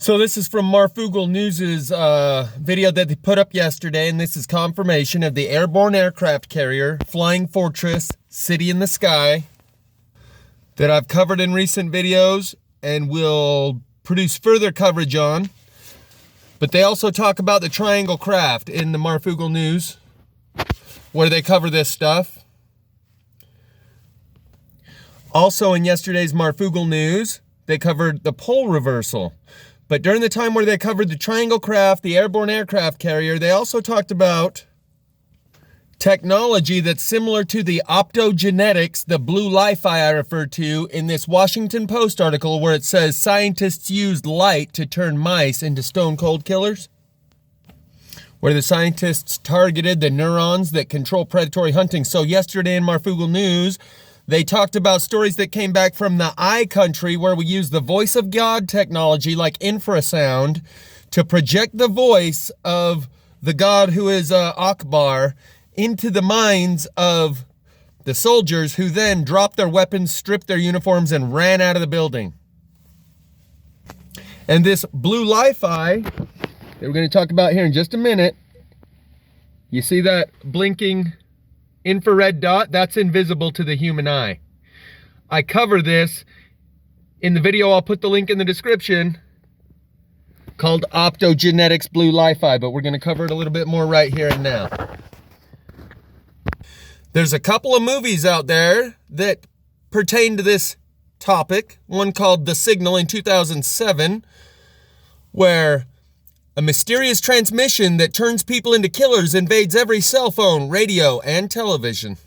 So this is from Marfugal News's video that they put up yesterday, and this is confirmation of the airborne aircraft carrier, Flying Fortress, City in the Sky, that I've covered in recent videos and will produce further coverage on. But they also talk about the triangle craft in the Marfugal News, where they cover this stuff. Also in yesterday's Marfugal News, they covered the pole reversal. But during the time where they covered the triangle craft, the airborne aircraft carrier, they also talked about technology that's similar to the optogenetics, the blue LiFi I referred to in this Washington Post article where it says scientists used light to turn mice into stone cold killers. Where the scientists targeted the neurons that control predatory hunting. So yesterday in Marfugal News, they talked about stories that came back from the I country where we use the voice of God technology like infrasound to project the voice of the God who is Akbar into the minds of the soldiers, who then dropped their weapons, stripped their uniforms, and ran out of the building. And this blue LiFi that we're going to talk about here in just a minute, you see that blinking infrared dot? That's invisible to the human eye. I cover this in the video. I'll put the link in the description, called Optogenetics Blue LiFi, but we're going to cover it a little bit more right here and now. There's a couple of movies out there that pertain to this topic. One called The Signal in 2007, where a mysterious transmission that turns people into killers invades every cell phone, radio, and television.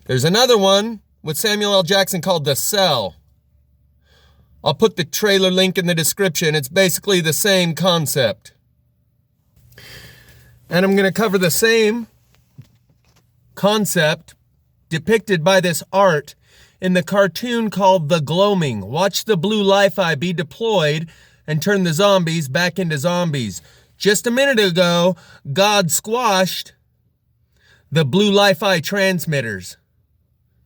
There's another one with Samuel L. Jackson called The Cell. I'll put the trailer link in the description. It's basically the same concept. And I'm going to cover the same concept depicted by this art in the cartoon called The Gloaming. Watch the blue LiFi be deployed and turn the zombies back into zombies. Just a minute ago, God squashed the blue LiFi transmitters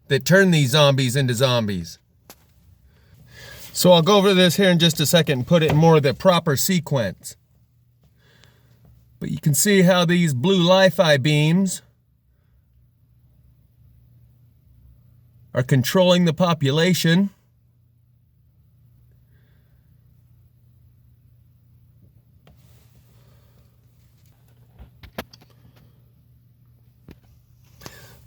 that turn these zombies into zombies. So I'll go over this here in just a second and put it in more of the proper sequence. But you can see how these blue LiFi beams are controlling the population.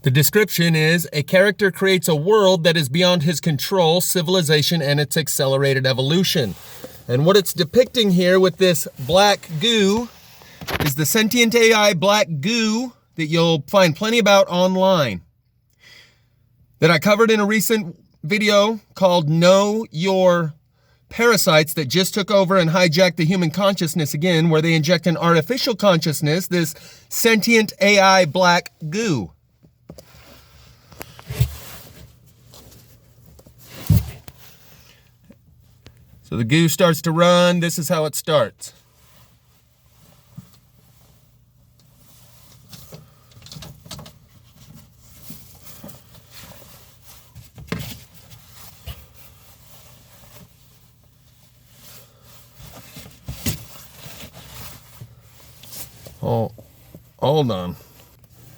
The description is, a character creates a world that is beyond his control, civilization, and its accelerated evolution. And what it's depicting here with this black goo is the sentient AI black goo that you'll find plenty about online, that I covered in a recent video called Know Your Parasites, that just took over and hijacked the human consciousness again, where they inject an artificial consciousness, this sentient AI black goo. So the goo starts to run. This is how it starts. Oh, hold on.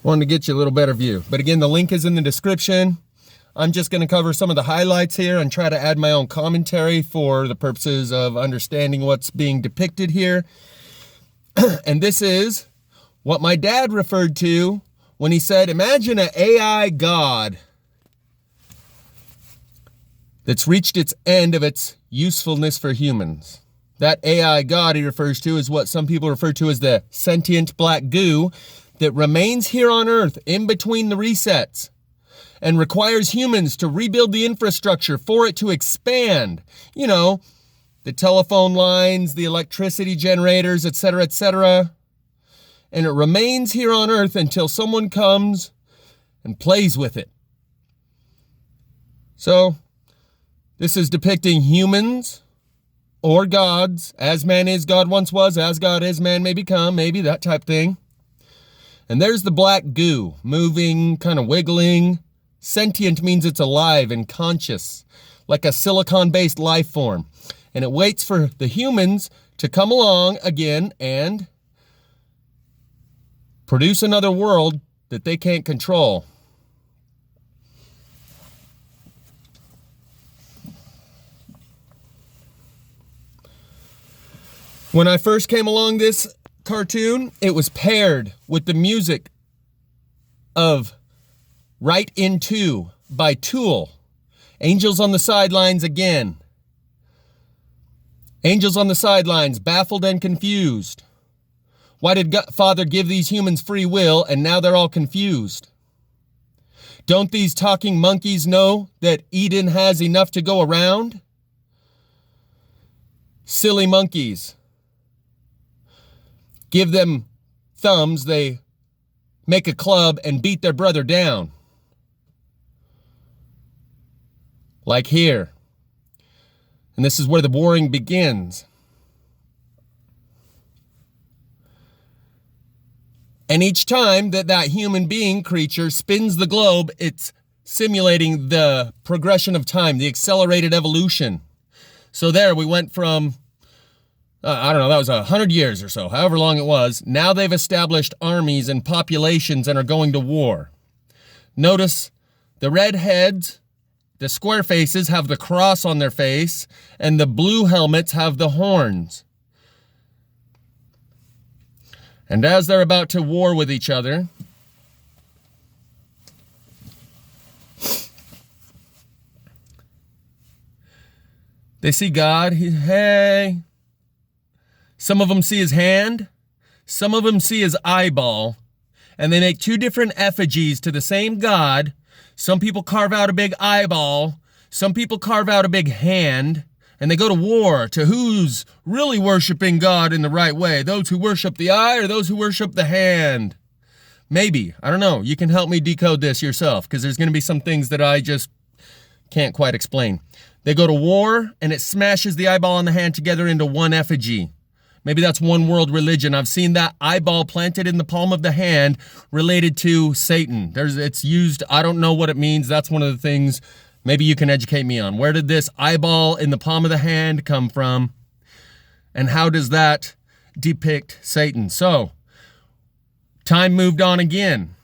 Wanted to get you a little better view. But again, the link is in the description. I'm just going to cover some of the highlights here and try to add my own commentary for the purposes of understanding what's being depicted here. And this is what my dad referred to when he said, imagine an AI God that's reached its end of its usefulness for humans. That AI God he refers to is what some people refer to as the sentient black goo that remains here on Earth in between the resets, and requires humans to rebuild the infrastructure for it to expand. You know, the telephone lines, the electricity generators, etc., etc. And it remains here on Earth until someone comes and plays with it. So, this is depicting humans or gods, as man is, God once was, as God is, man may become, maybe that type thing. And there's the black goo, moving, kind of wiggling. Sentient means it's alive and conscious, like a silicon-based life form. and it waits for the humans to come along again and produce another world that they can't control. When I first came along this cartoon, it was paired with the music of Right Into by Tool. Angels on the Sidelines again. Angels on the sidelines, baffled and confused. Why did Father give these humans free will and now they're all confused? Don't these talking monkeys know that Eden has enough to go around? Silly monkeys. Give them thumbs, they make a club and beat their brother down. Like here. And this is where the warring begins. And each time that human being creature spins the globe, it's simulating the progression of time, the accelerated evolution. So there we went from, I don't know, that was 100 years or so, however long it was. Now they've established armies and populations and are going to war. Notice the redheads, the square faces have the cross on their face, and the blue helmets have the horns. And as they're about to war with each other, they see God. Hey. Some of them see his hand. Some of them see his eyeball. And they make two different effigies to the same God. Some people carve out a big eyeball. Some people carve out a big hand. And they go to war to who's really worshiping God in the right way. Those who worship the eye or those who worship the hand. Maybe. I don't know. You can help me decode this yourself, because there's going to be some things that I just can't quite explain. They go to war and it smashes the eyeball and the hand together into one effigy. Maybe that's one world religion. I've seen that eyeball planted in the palm of the hand related to Satan. It's used, I don't know what it means. That's one of the things maybe you can educate me on. Where did this eyeball in the palm of the hand come from? And how does that depict Satan? So, time moved on again.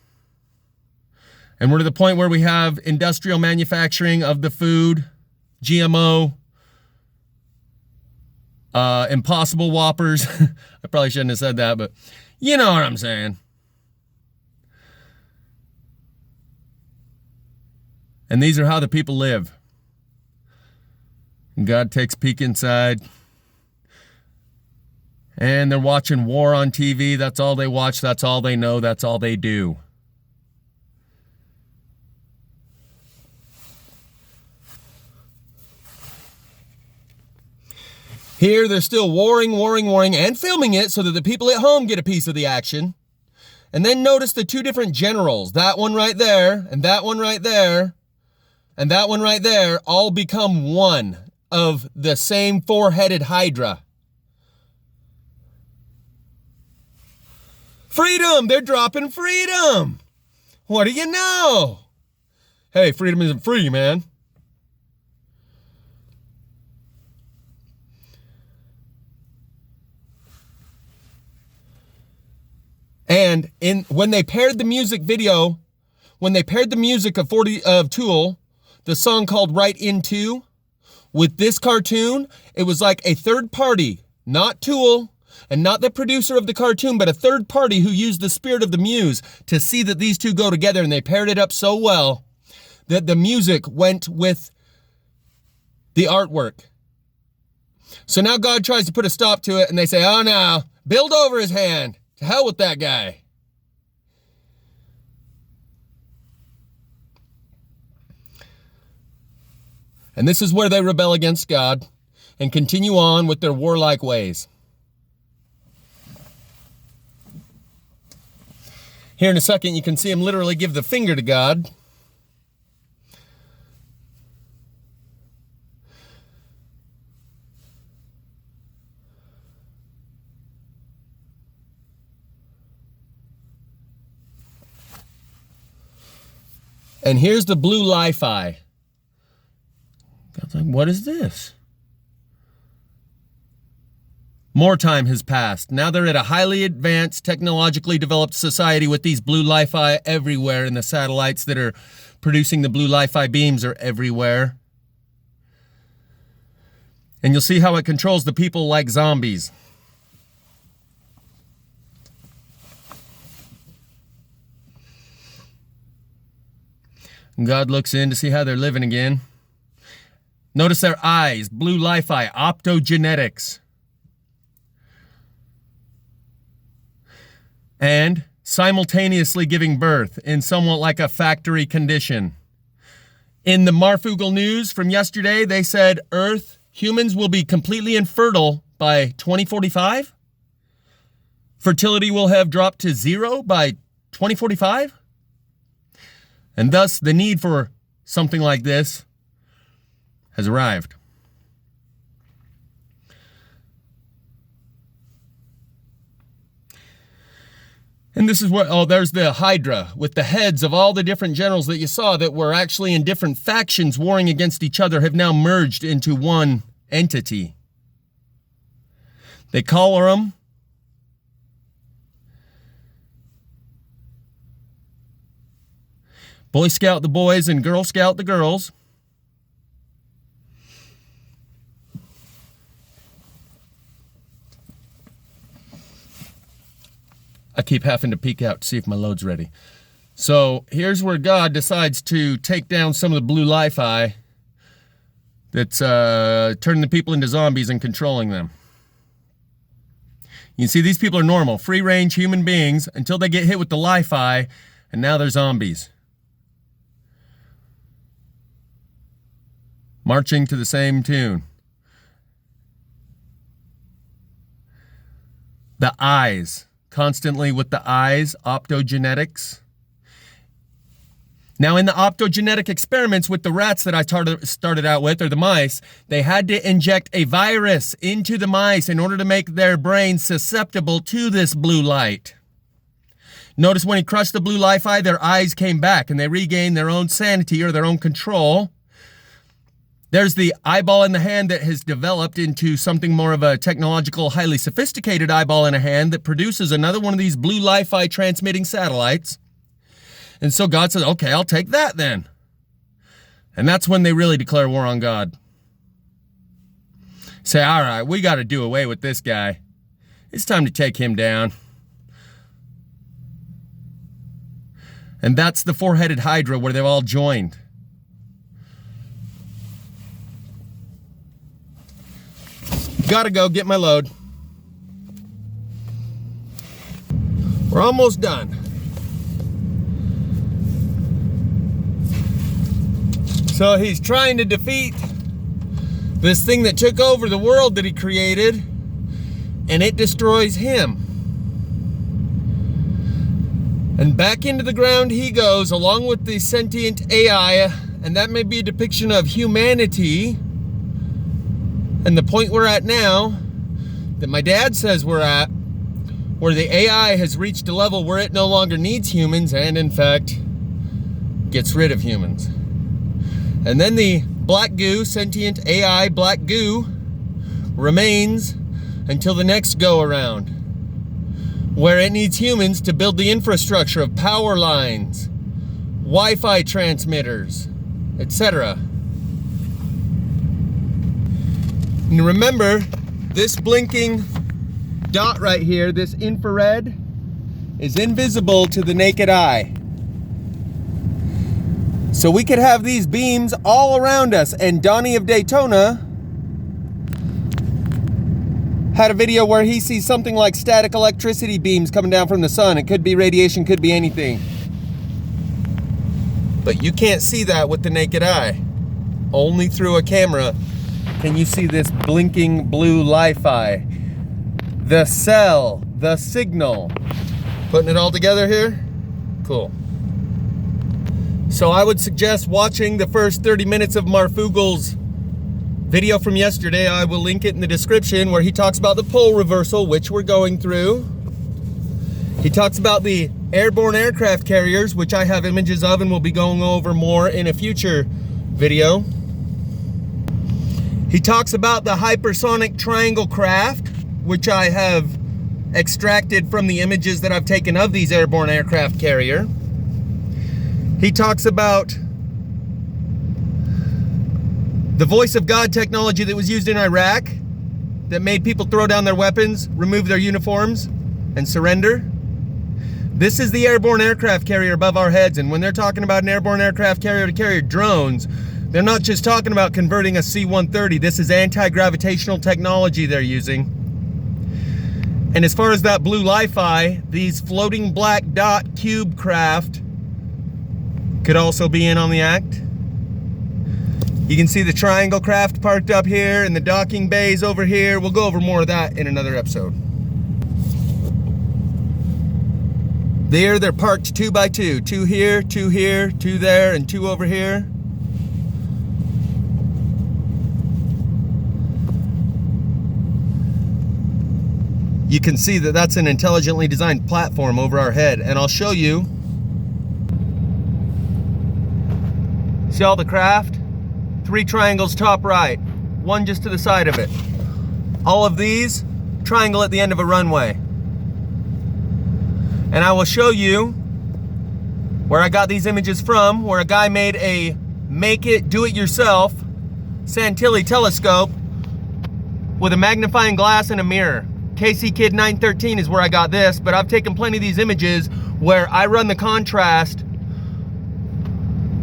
And we're to the point where we have industrial manufacturing of the food, GMO, Impossible Whoppers. I probably shouldn't have said that, but you know what I'm saying. And these are how the people live. And God takes a peek inside. And they're watching war on TV. That's all they watch. That's all they know. That's all they do. Here, they're still warring, and filming it so that the people at home get a piece of the action. And then notice the two different generals. That one right there, and that one right there, and that one right there, all become one of the same four-headed Hydra. Freedom! They're dropping freedom! What do you know? Hey, freedom isn't free, man. And when they paired the music video, when they paired the music of Tool, the song called Right Into, with this cartoon, it was like a third party, not Tool, and not the producer of the cartoon, but a third party who used the spirit of the muse to see that these two go together, and they paired it up so well that the music went with the artwork. So now God tries to put a stop to it, and they say, oh no, build over his hand. To hell with that guy. And this is where they rebel against God and continue on with their warlike ways. Here in a second, you can see him literally give the finger to God. And here's the blue LiFi. God's like, what is this? More time has passed. Now they're at a highly advanced, technologically developed society with these blue LiFi everywhere, and the satellites that are producing the blue LiFi beams are everywhere. And you'll see how it controls the people like zombies. And God looks in to see how they're living again. Notice their eyes, blue LiFi, optogenetics. And simultaneously giving birth in somewhat like a factory condition. In the Marfugal news from yesterday, they said humans will be completely infertile by 2045. Fertility will have dropped to 0 by 2045. And thus, the need for something like this has arrived. And this is what, there's the Hydra with the heads of all the different generals that you saw that were actually in different factions warring against each other have now merged into one entity. They call them Boy Scout the boys and Girl Scout the girls. I keep having to peek out to see if my load's ready. So here's where God decides to take down some of the blue LiFi that's turning the people into zombies and controlling them. You can see these people are normal, free-range human beings until they get hit with the LiFi, and now they're zombies. Marching to the same tune. The eyes. Constantly with the eyes, optogenetics. Now in the optogenetic experiments with the rats that I started out with, or the mice, they had to inject a virus into the mice in order to make their brains susceptible to this blue light. Notice when he crushed the blue LiFi, their eyes came back and they regained their own sanity or their own control. There's the eyeball in the hand that has developed into something more of a technological, highly sophisticated eyeball in a hand that produces another one of these blue LiFi transmitting satellites. And so God says, okay, I'll take that then. And that's when they really declare war on God. Say, all right, we got to do away with this guy. It's time to take him down. And that's the four-headed Hydra where they've all joined. Gotta go get my load. We're almost done. So he's trying to defeat this thing that took over the world that he created, and it destroys him. And back into the ground he goes, along with the sentient AI, and that may be a depiction of humanity. And the point we're at now, that my dad says we're at, where the AI has reached a level where it no longer needs humans and, in fact, gets rid of humans. And then the black goo, sentient AI black goo, remains until the next go-around, where it needs humans to build the infrastructure of power lines, Wi-Fi transmitters, etc. And remember, this blinking dot right here, this infrared, is invisible to the naked eye. So we could have these beams all around us, and Donnie of Daytona had a video where he sees something like static electricity beams coming down from the sun. It could be radiation, could be anything. But you can't see that with the naked eye. Only through a camera can you see this blinking blue LiFi. The cell, the signal. Putting it all together here? Cool. So I would suggest watching the first 30 minutes of Marfugal's video from yesterday. I will link it in the description, where he talks about the pole reversal, which we're going through. He talks about the airborne aircraft carriers, which I have images of and will be going over more in a future video. He talks about the hypersonic triangle craft, which I have extracted from the images that I've taken of these airborne aircraft carrier. He talks about the voice of God technology that was used in Iraq that made people throw down their weapons, remove their uniforms, and surrender. This is the airborne aircraft carrier above our heads, and when they're talking about an airborne aircraft carrier to carry drones, they're not just talking about converting a C-130. This is anti-gravitational technology they're using. And as far as that blue LiFi, these floating black dot cube craft could also be in on the act. You can see the triangle craft parked up here and the docking bays over here. We'll go over more of that in another episode. There, they're parked 2 by 2. 2 here, 2 here, 2 there, and 2 over here. You can see that that's an intelligently designed platform over our head, and I'll show you. See all the craft? 3 triangles top right, 1 just to the side of it. All of these, triangle at the end of a runway. And I will show you where I got these images from, where a guy made a make-it-do-it-yourself Santilli telescope with a magnifying glass and a mirror. KC Kid 913 is where I got this, but I've taken plenty of these images where I run the contrast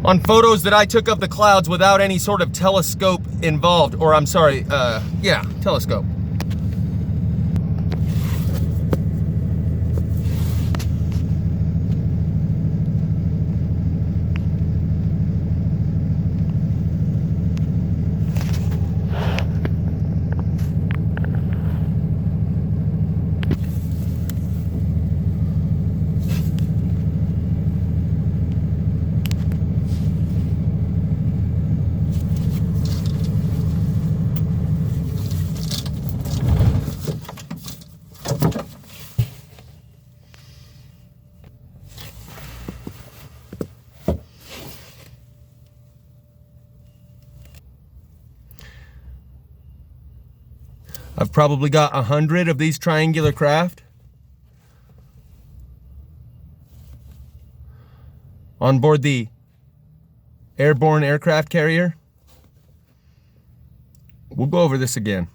on photos that I took of the clouds without any sort of telescope involved, or I'm sorry, yeah, telescope. I've probably got 100 of these triangular craft on board the airborne aircraft carrier. We'll go over this again.